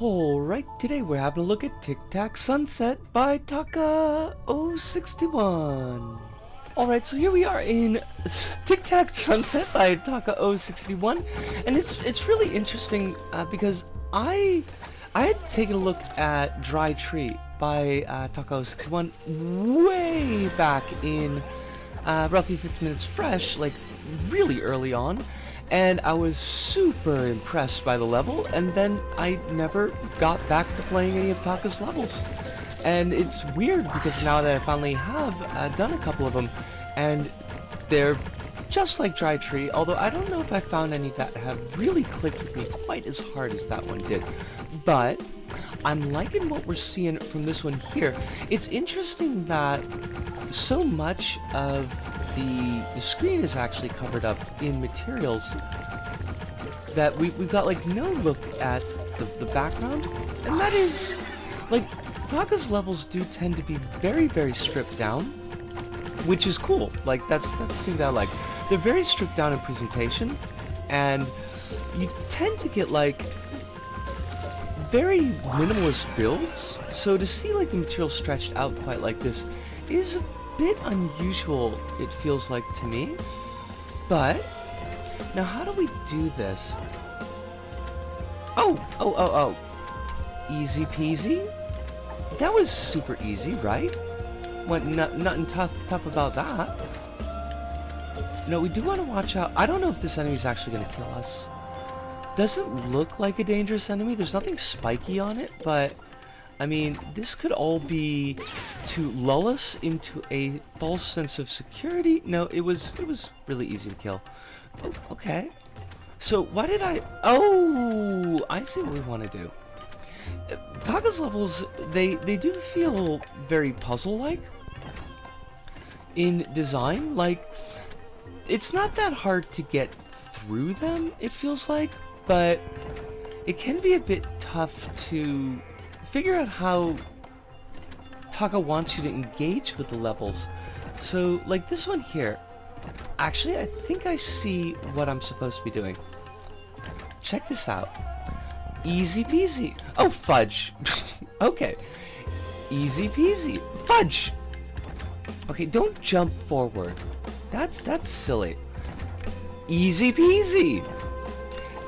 Alright, today we're having a look at Tic Tac Sunset by Taka 061. Alright, so here we are in Tic Tac Sunset by Taka 061, and it's really interesting because I had taken a look at Dry Tree by Taka 061 way back in roughly 15 minutes fresh, like really early on. And I was super impressed by the level, and then I never got back to playing any of Taka's levels. And it's weird because now that I finally have done a couple of them, and they're just like Dry Tree, although I don't know if I found any that have really clicked with me quite as hard as that one did. But I'm liking what we're seeing from this one here. It's interesting that so much of the screen is actually covered up in materials that we've got like no look at the background, and that is like Taka's levels do tend to be very stripped down, which is cool. Like that's the thing that I like. They're very stripped down in presentation, and you tend to get like very minimalist builds, so to see like the material stretched out quite like this is a bit unusual, it feels like to me. But now how do we do this? Oh, easy peasy. That was super easy, right? Nothing tough about that. No, we do want to watch out. I don't know if this enemy is actually going to kill us. Doesn't look like a dangerous enemy. There's nothing spiky on it, but I mean, this could all be to lull us into a false sense of security. No, it was really easy to kill. Oh, okay. So why did I... Oh, I see what we want to do. Taka's levels, they do feel very puzzle-like in design. Like, it's not that hard to get through them, it feels like, but it can be a bit tough to figure out how Taka wants you to engage with the levels. So, like this one here, actually I think I see what I'm supposed to be doing. Check this out. Easy peasy. Oh, fudge. Okay. Easy peasy. Fudge! Okay, don't jump forward. That's silly. Easy peasy!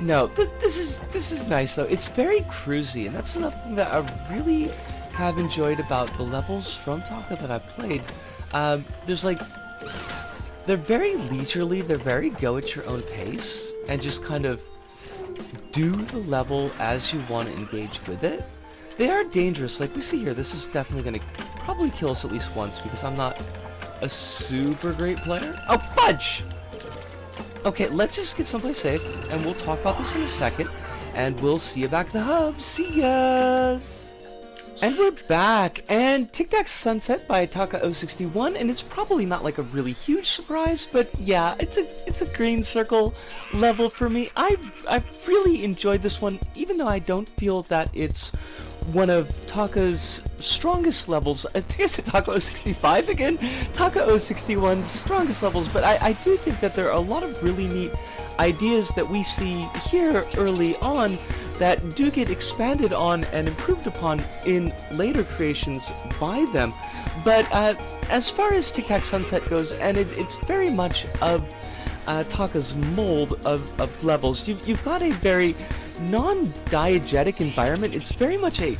No, this is nice though. It's very cruisy, and that's another thing that I really have enjoyed about the levels from Taka that I've played. There's like, they're very leisurely, they're very go at your own pace, and just kind of do the level as you want to engage with it. They are dangerous, like we see here. This is definitely going to probably kill us at least once because I'm not a super great player. Oh, fudge! Okay, let's just get someplace safe, and we'll talk about this in a second, and we'll see you back at the hub. See yas! And we're back, and Tic Tac Sunset by Taka 061, and it's probably not like a really huge surprise, but yeah, it's a green circle level for me. I've really enjoyed this one, even though I don't feel that it's one of Taka's strongest levels. I think I said Taka 065 again. Taka 061's strongest levels, but I do think that there are a lot of really neat ideas that we see here early on that do get expanded on and improved upon in later creations by them. But as far as Tic Tac Sunset goes, and it's very much of Taka's mold of levels, you've got a very non-diegetic environment. It's very much a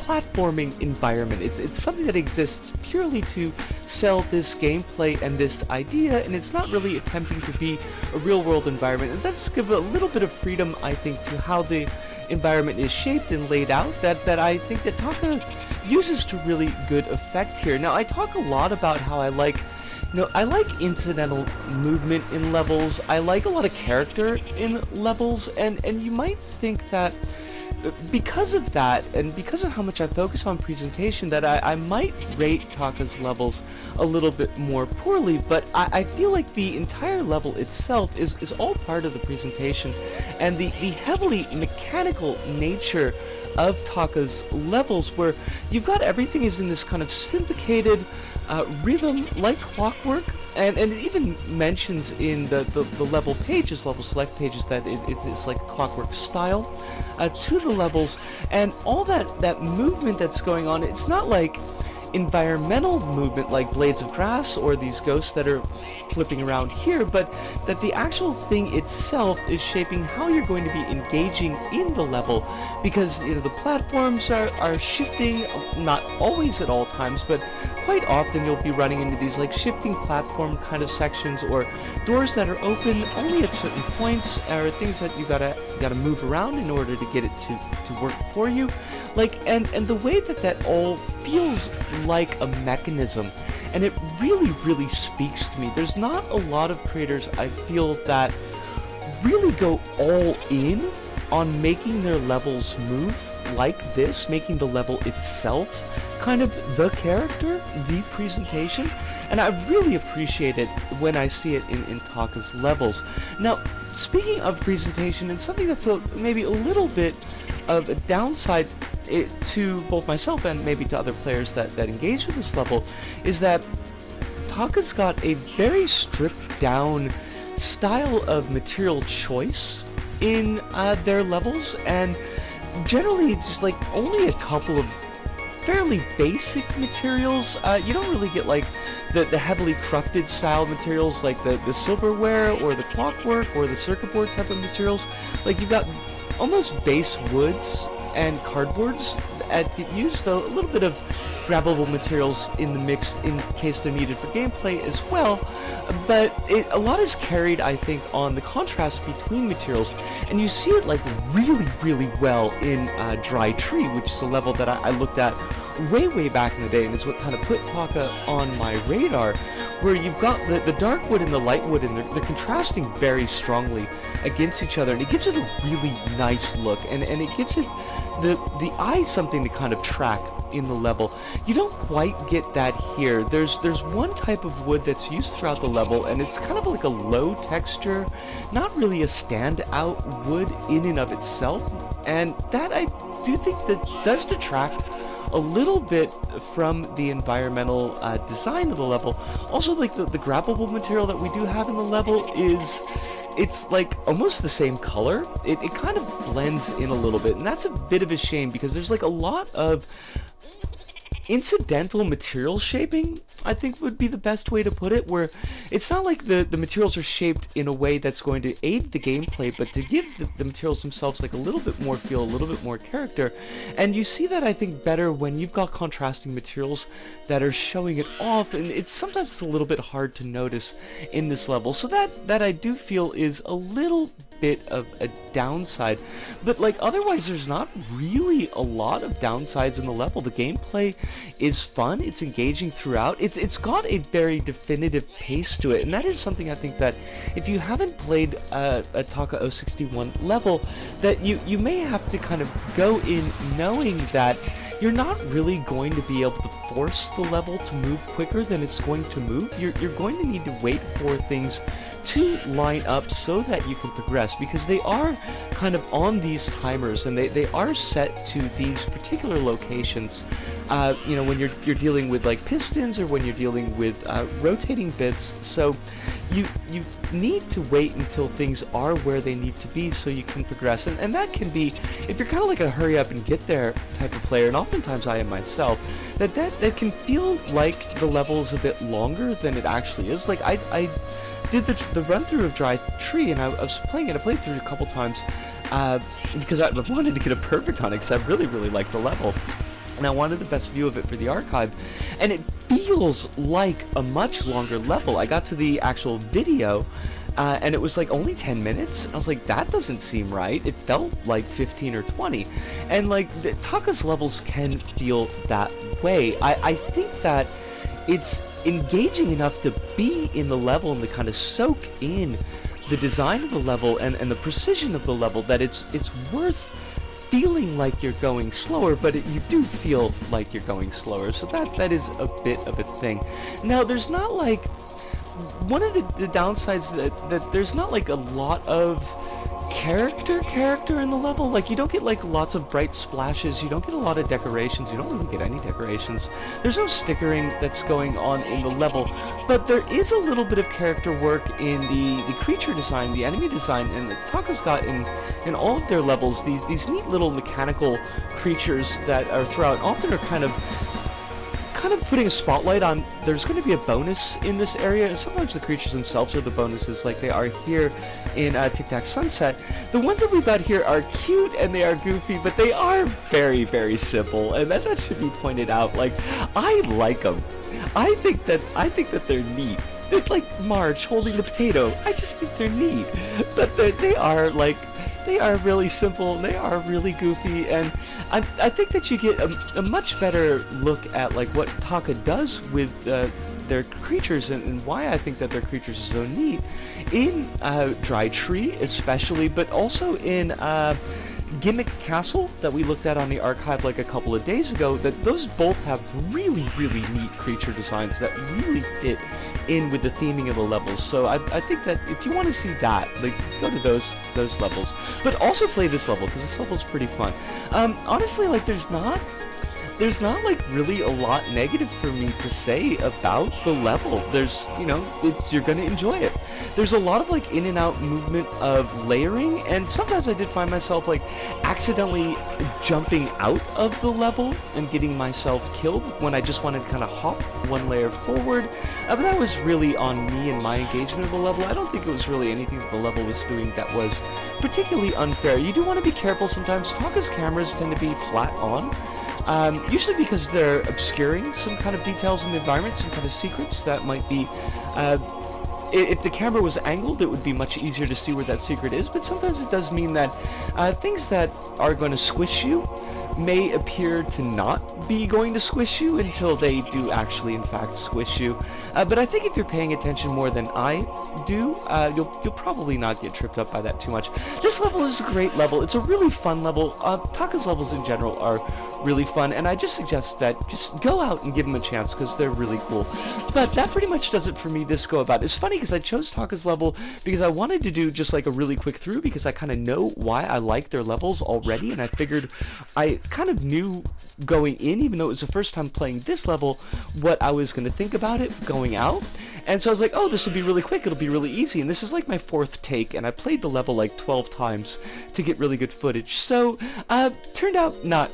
platforming environment. It's something that exists purely to sell this gameplay and this idea, and it's not really attempting to be a real-world environment. And that's give a little bit of freedom, I think, to how the environment is shaped and laid out that I think that Taka uses to really good effect here. Now, I talk a lot about how I like incidental movement in levels. I like a lot of character in levels, and you might think that because of that, and because of how much I focus on presentation, that I might rate Taka's levels a little bit more poorly, but I feel like the entire level itself is all part of the presentation, and the heavily mechanical nature of Taka's levels, where you've got everything is in this kind of syndicated rhythm like clockwork, and it even mentions in the level pages, level select pages, that it is like clockwork style to the levels, and all that movement that's going on. It's not like environmental movement like blades of grass or these ghosts that are flipping around here, but that the actual thing itself is shaping how you're going to be engaging in the level, because the platforms are shifting, not always at all times, but quite often you'll be running into these like shifting platform kind of sections, or doors that are open only at certain points, or things that you gotta move around in order to get it to work for you. Like, and the way that all feels like a mechanism, and it really speaks to me. There's not a lot of creators, I feel, that really go all in on making their levels move like this, making the level itself kind of the character, the presentation, and I really appreciate it when I see it in Taka's levels. Now, speaking of presentation, and something that's maybe a little bit of a downside to both myself and maybe to other players that engage with this level, is that Taka's got a very stripped down style of material choice in their levels, and generally just like only a couple of fairly basic materials. You don't really get like the heavily crafted style materials like the silverware or the clockwork or the circuit board type of materials. Like, you've got almost base woods and cardboards that get used, though a little bit of grabbable materials in the mix in case they're needed for gameplay as well, but a lot is carried, I think, on the contrast between materials, and you see it like really well in Dry Tree, which is a level that I looked at way back in the day, and is what kind of put Taka on my radar, where you've got the dark wood and the light wood, and they're contrasting very strongly against each other, and it gives it a really nice look, and it gives it the eye something to kind of track in the level. You don't quite get that here. There's one type of wood that's used throughout the level, and it's kind of like a low texture, not really a standout wood in and of itself, and that I do think that does detract a little bit from the environmental design of the level. Also, like the grabbable material that we do have in the level it's like almost the same color. It kind of blends in a little bit, and that's a bit of a shame, because there's like a lot of incidental material shaping, I think would be the best way to put it, where it's not like the materials are shaped in a way that's going to aid the gameplay, but to give the materials themselves like a little bit more feel, a little bit more character. And you see that, I think, better when you've got contrasting materials that are showing it off, and it's sometimes a little bit hard to notice in this level. So that I do feel is a little bit of a downside, but like otherwise there's not really a lot of downsides in the level. The gameplay is fun, it's engaging throughout, it's got a very definitive pace to it, and that is something I think that if you haven't played a Taka 061 level, that you may have to kind of go in knowing that you're not really going to be able to force the level to move quicker than it's going to move. You're going to need to wait for things to line up so that you can progress, because they are kind of on these timers, and they are set to these particular locations. When you're dealing with like pistons, or when you're dealing with rotating bits, so you need to wait until things are where they need to be so you can progress, and that can be, if you're kind of like a hurry up and get there type of player, and oftentimes I am myself, that can feel like the level is a bit longer than it actually is. Like I did the run through of Dry Tree, and I was playing it. I played through it a couple times because I wanted to get a perfect on it, because I really liked the level, and I wanted the best view of it for the archive, and it feels like a much longer level. I got to the actual video, and it was like only 10 minutes. I was like, that doesn't seem right. It felt like 15 or 20, and like Taka's levels can feel that way. I think that it's engaging enough to be in the level and to kind of soak in the design of the level and the precision of the level, that it's worth feeling like you're going slower, but you do feel like you're going slower. So that is a bit of a thing. Now, there's not like, one of the downsides that there's not like a lot of character in the level. Like, you don't get like lots of bright splashes, you don't get a lot of decorations, you don't really get any decorations. There's no stickering that's going on in the level, but there is a little bit of character work in the creature design, the enemy design, and Taka's got in all of their levels these neat little mechanical creatures that are throughout, often are kind of putting a spotlight on there's going to be a bonus in this area, and sometimes the creatures themselves are the bonuses, like they are here in Tic Tac Sunset. The ones that we've got here are cute and they are goofy, but they are very, very simple, and that should be pointed out. Like, I like them. I think that they're neat. It's like Marge holding the potato. I just think they're neat, but they are really simple, they are really goofy, and I think that you get a much better look at like what Taka does with their creatures, and why I think that their creatures are so neat in Dry Tree especially, but also in Gimmick Castle that we looked at on the archive like a couple of days ago. That those both have really, really neat creature designs that really fit in with the theming of the levels. So I think that if you want to see that, like, go to those levels, but also play this level, because this level's pretty fun. Honestly, like, there's not like really a lot negative for me to say about the level. There's, you know, you're gonna enjoy it. There's a lot of like in and out movement of layering, and sometimes I did find myself like accidentally jumping out of the level and getting myself killed when I just wanted to kind of hop one layer forward. But that was really on me and my engagement of the level. I don't think it was really anything that the level was doing that was particularly unfair. You do want to be careful sometimes. Taka's cameras tend to be flat on. Usually because they're obscuring some kind of details in the environment, some kind of secrets that might be, if the camera was angled, it would be much easier to see where that secret is, but sometimes it does mean that things that are going to squish you may appear to not be going to squish you until they do actually in fact squish you. But I think if you're paying attention more than I do, you'll probably not get tripped up by that too much. This level is a great level. It's a really fun level. Taka's levels in general are really fun, and I just suggest that just go out and give them a chance, because they're really cool. But that pretty much does it for me this go about. It's funny because I chose Taka's level because I wanted to do just like a really quick through, because I kind of know why I like their levels already, and I figured I kind of knew going in, even though it was the first time playing this level, what I was going to think about it going out. And so I was like, oh, this will be really quick, it'll be really easy, and this is like my 4th take, and I played the level like 12 times to get really good footage. So, turned out not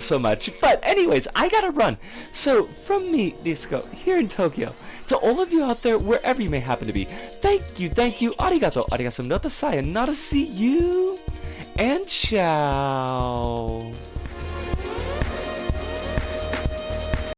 so much. But anyways, I gotta run. So, from me, Disco, here in Tokyo, to all of you out there, wherever you may happen to be, thank you, arigato, arigato, sayonara, see you, and ciao.